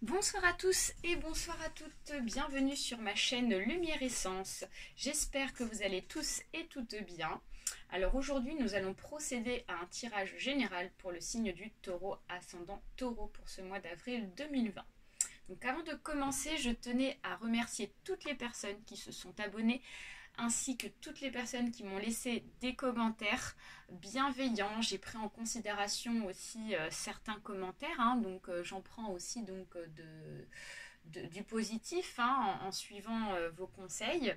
Bonsoir à tous et bonsoir à toutes, bienvenue sur ma chaîne Lumière Essence. J'espère que vous allez tous et toutes bien. Alors aujourd'hui nous allons procéder à un tirage général pour le signe du Taureau ascendant Taureau pour ce mois d'avril 2020. Donc avant de commencer, je tenais à remercier toutes les personnes qui se sont abonnées ainsi que toutes les personnes qui m'ont laissé des commentaires bienveillants. J'ai pris en considération aussi certains commentaires, donc j'en prends aussi du positif en suivant vos conseils.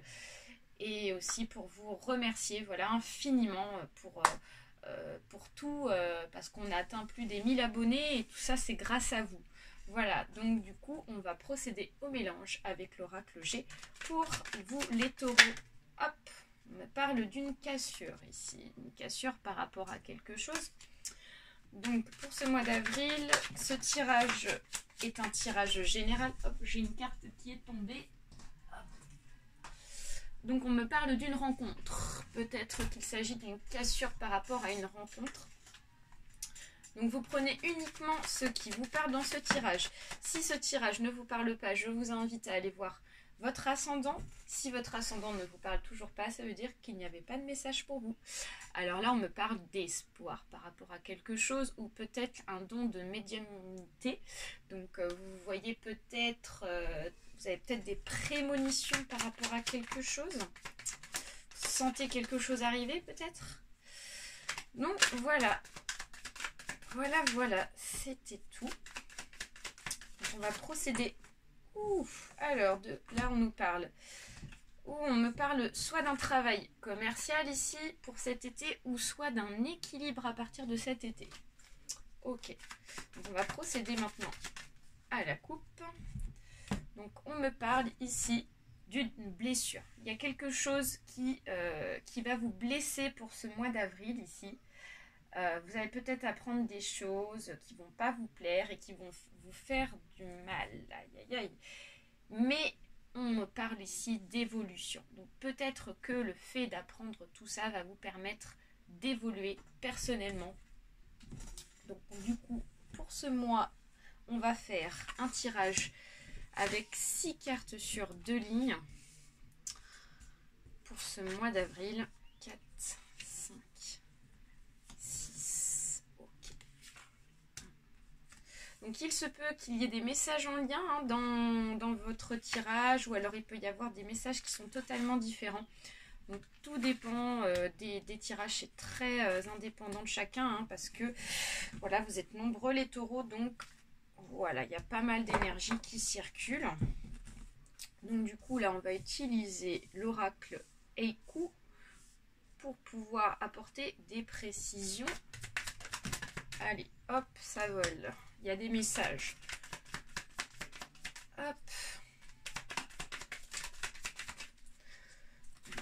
Et aussi pour vous remercier voilà, infiniment pour tout, parce qu'on a atteint plus des 1000 abonnés et tout ça c'est grâce à vous. Voilà, donc du coup on va procéder au mélange avec l'oracle G pour vous les taureaux. Hop, on me parle d'une cassure ici, une cassure par rapport à quelque chose. Donc pour ce mois d'avril, ce tirage est un tirage général. Hop, j'ai une carte qui est tombée. Hop. Donc on me parle d'une rencontre. Peut-être qu'il s'agit d'une cassure par rapport à une rencontre. Donc vous prenez uniquement ce qui vous parle dans ce tirage. Si ce tirage ne vous parle pas, je vous invite à aller voir votre ascendant. Si votre ascendant ne vous parle toujours pas, ça veut dire qu'il n'y avait pas de message pour vous. Alors là, on me parle d'espoir par rapport à quelque chose ou peut-être un don de médiumnité. Donc vous voyez peut-être, vous avez peut-être des prémonitions par rapport à quelque chose. Vous sentez quelque chose arriver peut-être. Donc voilà. Voilà, c'était tout. Donc, on va procéder. Alors, là, on nous parle. On me parle soit d'un travail commercial ici pour cet été, ou soit d'un équilibre à partir de cet été. Ok. Donc, on va procéder maintenant à la coupe. Donc, on me parle ici d'une blessure. Il y a quelque chose qui va vous blesser pour ce mois d'avril ici. Vous allez peut-être apprendre des choses qui ne vont pas vous plaire et qui vont vous faire du mal. Aïe, aïe, aïe. Mais on me parle ici d'évolution. Donc peut-être que le fait d'apprendre tout ça va vous permettre d'évoluer personnellement. Donc du coup, pour ce mois, on va faire un tirage avec 6 cartes sur 2 lignes. Pour ce mois d'avril, 4, 5, 6, ok. Donc il se peut qu'il y ait des messages en lien dans votre tirage, ou alors il peut y avoir des messages qui sont totalement différents. Donc tout dépend des tirages, c'est très indépendant de chacun, parce que voilà, vous êtes nombreux les taureaux, donc voilà, il y a pas mal d'énergie qui circule. Donc du coup là on va utiliser l'oracle Eiku pour pouvoir apporter des précisions. Allez, hop, ça vole. Il y a des messages. Hop.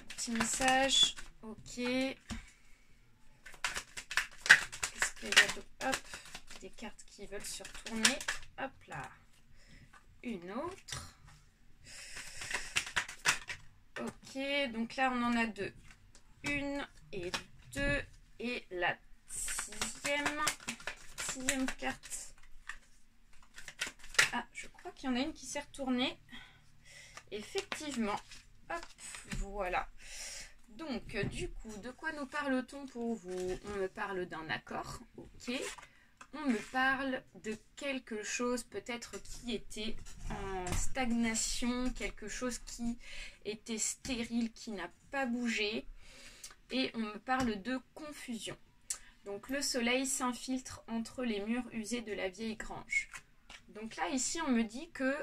Petit message. Ok. Qu'est-ce qu'il y a d'autre? Hop. Des cartes qui veulent se retourner. Hop là. Une autre. Ok. Donc là, on en a deux. Une et deux. Et la sixième carte. Ah, je crois qu'il y en a une qui s'est retournée. Effectivement. Hop, voilà. Donc, du coup, de quoi nous parle-t-on pour vous? On me parle d'un accord, ok. On me parle de quelque chose peut-être qui était en stagnation, quelque chose qui était stérile, qui n'a pas bougé. Et on me parle de confusion. Donc le soleil s'infiltre entre les murs usés de la vieille grange. Donc là, ici, on me dit que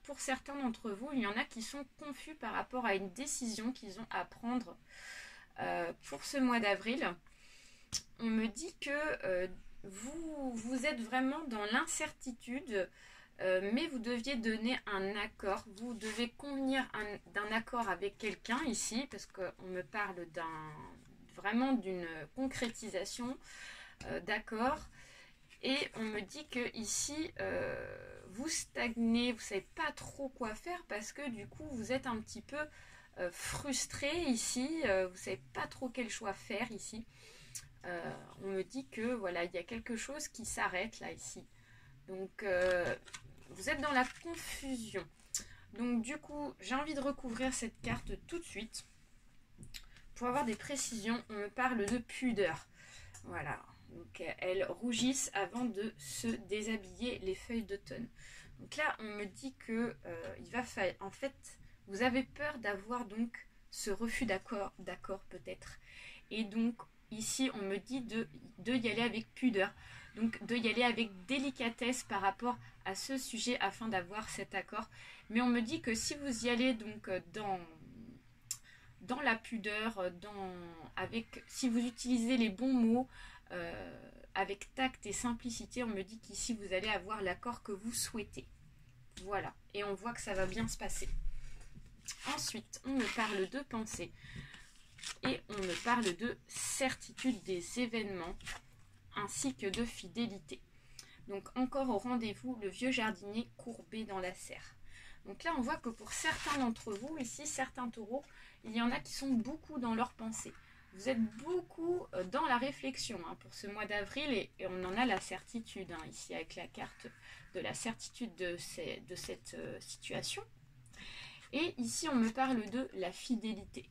pour certains d'entre vous, il y en a qui sont confus par rapport à une décision qu'ils ont à prendre pour ce mois d'avril. On me dit que vous êtes vraiment dans l'incertitude, mais vous deviez donner un accord. Vous devez convenir d'un accord avec quelqu'un ici, parce qu'on me parle vraiment d'une concrétisation d'accord. Et on me dit que ici vous stagnez, vous ne savez pas trop quoi faire, parce que du coup vous êtes un petit peu frustré ici, vous ne savez pas trop quel choix faire ici. On me dit que voilà, il y a quelque chose qui s'arrête là ici. Donc vous êtes dans la confusion. Donc du coup, j'ai envie de recouvrir cette carte tout de suite. Pour avoir des précisions, on me parle de pudeur. Voilà, donc elles rougissent avant de se déshabiller les feuilles d'automne. Donc là, on me dit que il va falloir, en fait, vous avez peur d'avoir donc ce refus d'accord peut-être. Et donc ici, on me dit de y aller avec pudeur. Donc de y aller avec délicatesse par rapport à ce sujet afin d'avoir cet accord. Mais on me dit que si vous y allez donc dans la pudeur, si vous utilisez les bons mots, avec tact et simplicité, on me dit qu'ici vous allez avoir l'accord que vous souhaitez. Voilà, et on voit que ça va bien se passer. Ensuite, on me parle de pensée et on me parle de certitude des événements ainsi que de fidélité. Donc encore au rendez-vous, le vieux jardinier courbé dans la serre. Donc là, on voit que pour certains d'entre vous, ici, certains taureaux, il y en a qui sont beaucoup dans leur pensée. Vous êtes beaucoup dans la réflexion pour ce mois d'avril et on en a la certitude ici avec la carte de la certitude de cette situation. Et ici, on me parle de la fidélité.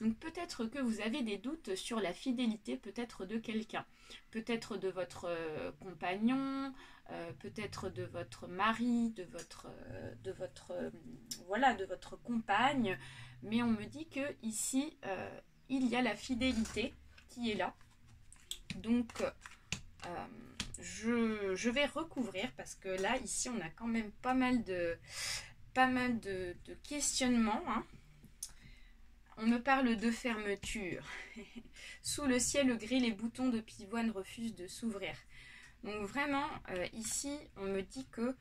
Donc peut-être que vous avez des doutes sur la fidélité, peut-être de quelqu'un, peut-être de votre compagnon, peut-être de votre mari, de votre compagne. Mais on me dit que ici, il y a la fidélité qui est là. Donc je vais recouvrir parce que là, ici, on a quand même pas mal de questionnements. On me parle de fermeture. Sous le ciel gris, les boutons de pivoine refusent de s'ouvrir. Donc vraiment, ici, on me dit que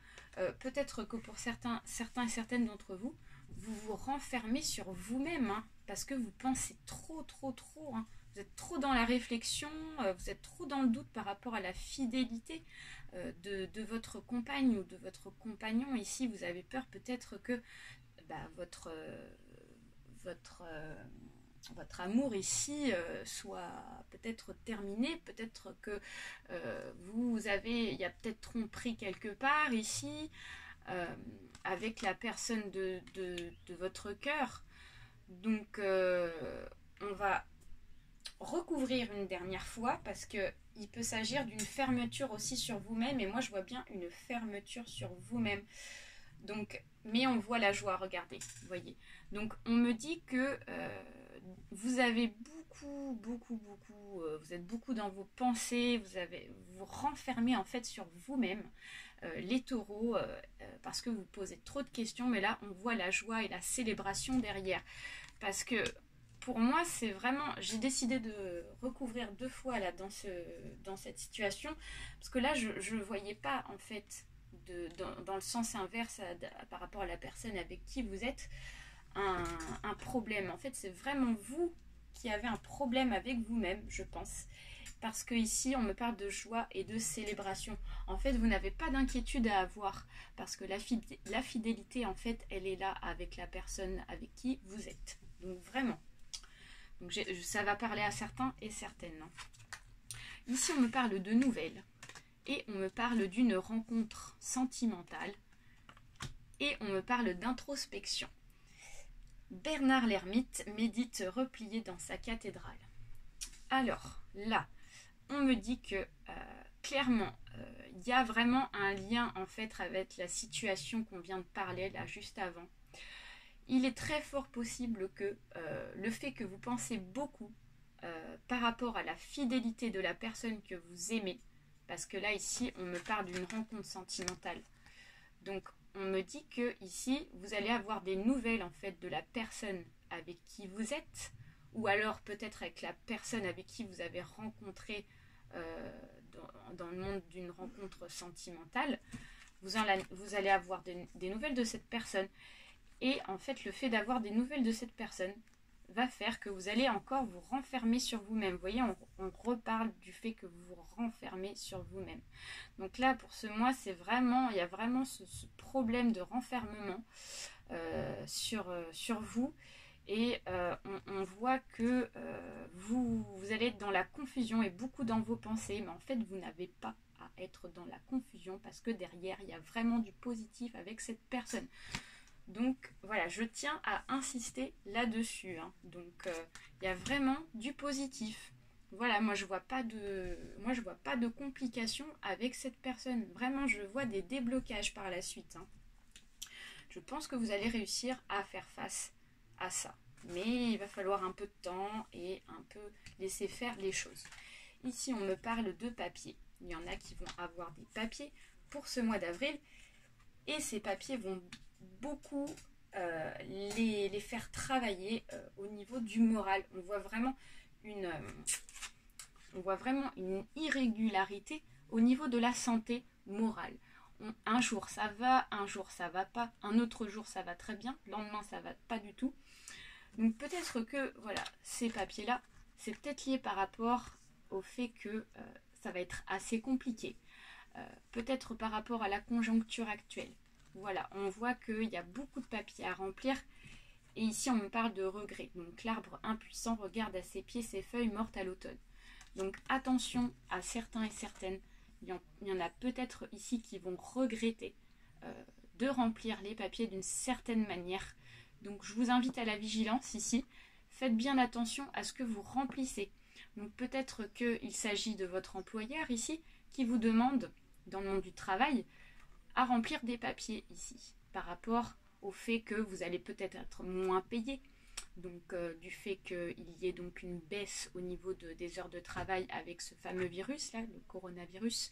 peut-être que pour certains et certaines d'entre vous, vous vous renfermez sur vous-même, parce que vous pensez trop. Vous êtes trop dans la réflexion, vous êtes trop dans le doute par rapport à la fidélité de votre compagne ou de votre compagnon. Ici, vous avez peur peut-être que votre amour ici soit peut-être terminé, peut-être que il y a peut-être tromperie quelque part ici avec la personne de votre cœur. Donc on va recouvrir une dernière fois parce que il peut s'agir d'une fermeture aussi sur vous-même et moi je vois bien une fermeture sur vous-même. Donc, mais on voit la joie, regardez, vous voyez. Donc, on me dit que vous avez vous êtes beaucoup dans vos pensées, vous renfermez en fait sur vous-même, les taureaux, parce que vous posez trop de questions, mais là, on voit la joie et la célébration derrière. Parce que, pour moi, c'est vraiment, j'ai décidé de recouvrir 2 fois là dans cette situation, parce que là, je ne voyais pas en fait, dans le sens inverse par rapport à la personne avec qui vous êtes un problème. En fait, c'est vraiment vous qui avez un problème avec vous-même, je pense. Parce que ici, on me parle de joie et de célébration. En fait, vous n'avez pas d'inquiétude à avoir. Parce que la fidélité, en fait, elle est là avec la personne avec qui vous êtes. Donc, vraiment. Donc, ça va parler à certains et certaines. Ici, on me parle de nouvelles. Et on me parle d'une rencontre sentimentale. Et on me parle d'introspection. Bernard l'ermite médite replié dans sa cathédrale. Alors, là, on me dit que clairement, il y a vraiment un lien en fait avec la situation qu'on vient de parler là juste avant. Il est très fort possible que le fait que vous pensez beaucoup par rapport à la fidélité de la personne que vous aimez, parce que là ici on me parle d'une rencontre sentimentale. Donc on me dit que ici vous allez avoir des nouvelles en fait de la personne avec qui vous êtes, ou alors peut-être avec la personne avec qui vous avez rencontré dans le monde d'une rencontre sentimentale. Vous allez avoir des nouvelles de cette personne. Et en fait, le fait d'avoir des nouvelles de cette personne va faire que vous allez encore vous renfermer sur vous-même. Vous voyez, on reparle du fait que vous vous renfermez sur vous-même. Donc là, pour ce mois, il y a vraiment ce problème de renfermement sur vous. Et on voit que vous allez être dans la confusion et beaucoup dans vos pensées, mais en fait vous n'avez pas à être dans la confusion parce que derrière il y a vraiment du positif avec cette personne. Donc voilà, je tiens à insister là-dessus, hein. Donc il y a vraiment du positif. Voilà, moi je vois pas de complications avec cette personne. Vraiment, je vois des déblocages par la suite, hein. Je pense que vous allez réussir à faire face à ça. Mais il va falloir un peu de temps et un peu laisser faire les choses. Ici, on me parle de papier. Il y en a qui vont avoir des papiers pour ce mois d'avril. Et ces papiers vont beaucoup les faire travailler au niveau du moral. On voit vraiment une irrégularité au niveau de la santé morale. Un jour ça va, un jour ça va pas, un autre jour ça va très bien, le lendemain ça va pas du tout. Donc peut-être que voilà, ces papiers-là, c'est peut-être lié par rapport au fait que ça va être assez compliqué. Peut-être par rapport à la conjoncture actuelle. Voilà, on voit qu'il y a beaucoup de papiers à remplir. Et ici, on me parle de regret. Donc l'arbre impuissant regarde à ses pieds ses feuilles mortes à l'automne. Donc attention à certains et certaines. Il y en a peut-être ici qui vont regretter de remplir les papiers d'une certaine manière. Donc je vous invite à la vigilance ici. Faites bien attention à ce que vous remplissez. Donc peut-être qu'il s'agit de votre employeur ici qui vous demande, dans le monde du travail, à remplir des papiers ici, par rapport au fait que vous allez peut-être être moins payé. Donc du fait qu'il y ait donc une baisse au niveau des heures de travail avec ce fameux virus là, le coronavirus.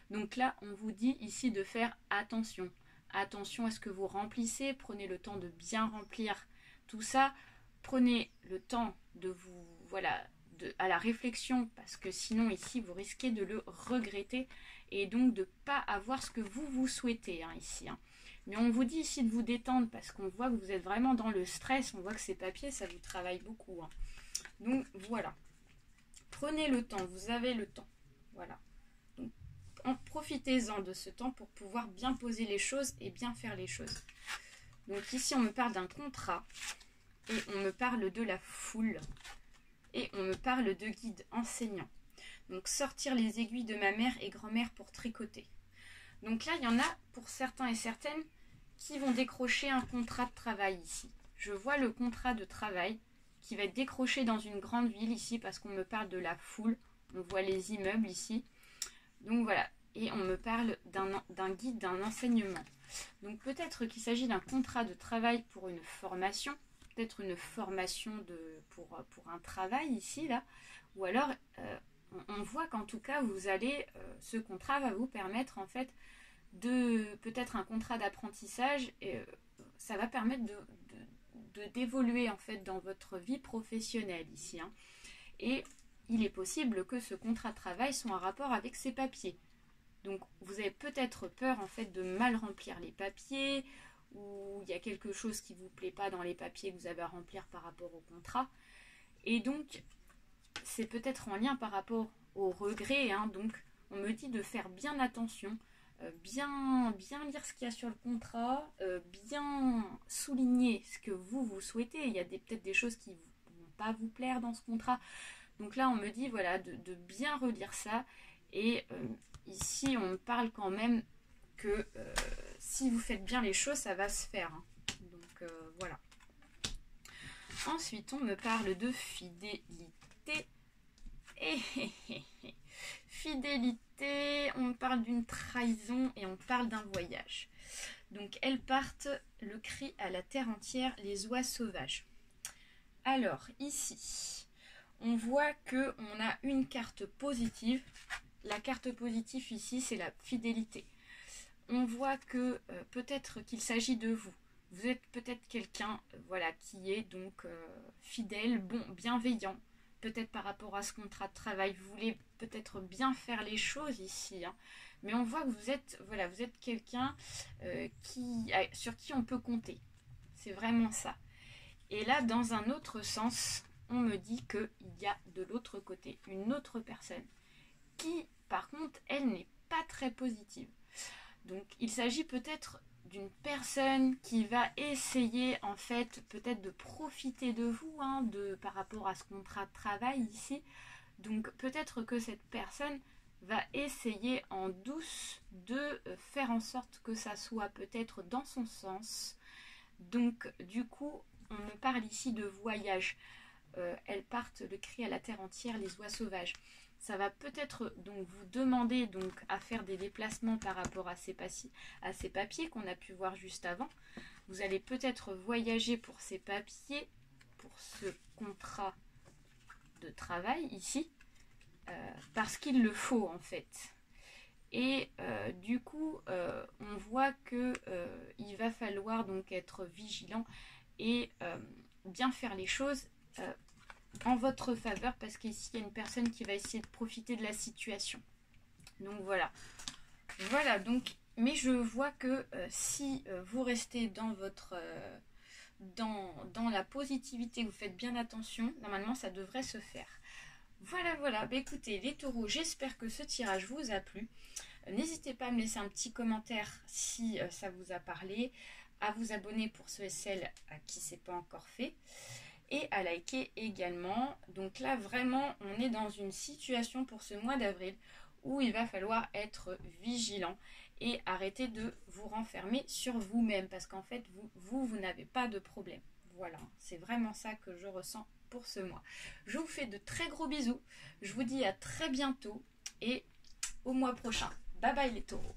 Donc là, on vous dit ici de faire attention. Attention à ce que vous remplissez, prenez le temps de bien remplir tout ça. Prenez le temps de vous, voilà, à la réflexion, parce que sinon ici vous risquez de le regretter et donc de ne pas avoir ce que vous souhaitez, hein, ici, hein. Mais on vous dit ici de vous détendre parce qu'on voit que vous êtes vraiment dans le stress, on voit que ces papiers, ça vous travaille beaucoup, hein. Donc voilà, prenez le temps, vous avez le temps, voilà. Donc profitez-en de ce temps pour pouvoir bien poser les choses et bien faire les choses. Donc ici, on me parle d'un contrat et on me parle de la foule et on me parle de guide enseignant. Donc sortir les aiguilles de ma mère et grand-mère pour tricoter. Donc là, il y en a pour certains et certaines qui vont décrocher un contrat de travail ici. Je vois le contrat de travail qui va être décroché dans une grande ville ici parce qu'on me parle de la foule. On voit les immeubles ici. Donc voilà. Et on me parle d'un guide, d'un enseignement. Donc peut-être qu'il s'agit d'un contrat de travail pour une formation. Peut-être une formation pour un travail ici, là. Ou alors, on voit qu'en tout cas, ce contrat va vous permettre en fait peut-être un contrat d'apprentissage et ça va permettre d'évoluer en fait dans votre vie professionnelle ici, hein. Et il est possible que ce contrat de travail soit en rapport avec ces papiers. Donc vous avez peut-être peur en fait de mal remplir les papiers ou il y a quelque chose qui ne vous plaît pas dans les papiers que vous avez à remplir par rapport au contrat. Et donc c'est peut-être en lien par rapport au regret, hein. Donc on me dit de faire bien attention, bien lire ce qu'il y a sur le contrat, bien souligner ce que vous souhaitez. Il y a peut-être des choses qui ne vont pas vous plaire dans ce contrat. Donc là, on me dit voilà, de bien relire ça. Et ici, on me parle quand même que si vous faites bien les choses, ça va se faire, hein. Donc voilà. Ensuite, on me parle de fidélité. Fidélité, on parle d'une trahison et on parle d'un voyage. Donc elles partent, le cri à la terre entière, les oies sauvages. Alors ici, on voit qu'on a une carte positive. La carte positive ici, c'est la fidélité. On voit que peut-être qu'il s'agit de vous. Vous êtes peut-être quelqu'un voilà, qui est donc fidèle, bon, bienveillant. Peut-être par rapport à ce contrat de travail, vous voulez peut-être bien faire les choses ici, hein. Mais on voit que vous êtes quelqu'un sur qui on peut compter. C'est vraiment ça. Et là, dans un autre sens, on me dit qu'il y a de l'autre côté une autre personne qui, par contre, elle n'est pas très positive. Donc, il s'agit peut-être d'une personne qui va essayer en fait peut-être de profiter de vous par rapport à ce contrat de travail ici. Donc peut-être que cette personne va essayer en douce de faire en sorte que ça soit peut-être dans son sens. Donc du coup on me parle ici de voyage. Elles partent le cri à la terre entière, les oies sauvages. Ça va peut-être donc vous demander donc à faire des déplacements par rapport à ces papiers qu'on a pu voir juste avant. Vous allez peut-être voyager pour ces papiers, pour ce contrat de travail ici, parce qu'il le faut en fait. Et du coup, on voit que il va falloir donc être vigilant et bien faire les choses en votre faveur, parce qu'ici il y a une personne qui va essayer de profiter de la situation. Donc voilà donc, mais je vois que si vous restez dans votre dans la positivité, vous faites bien attention, normalement ça devrait se faire. Voilà. Bah, écoutez les taureaux, j'espère que ce tirage vous a plu. N'hésitez pas à me laisser un petit commentaire si ça vous a parlé, à vous abonner pour ceux et celles à qui c'est pas encore fait, et à liker également. Donc là vraiment on est dans une situation pour ce mois d'avril où il va falloir être vigilant et arrêter de vous renfermer sur vous-même, parce qu'en fait vous n'avez pas de problème. Voilà, c'est vraiment ça que je ressens pour ce mois. Je vous fais de très gros bisous, je vous dis à très bientôt et au mois prochain. Bye bye les taureaux.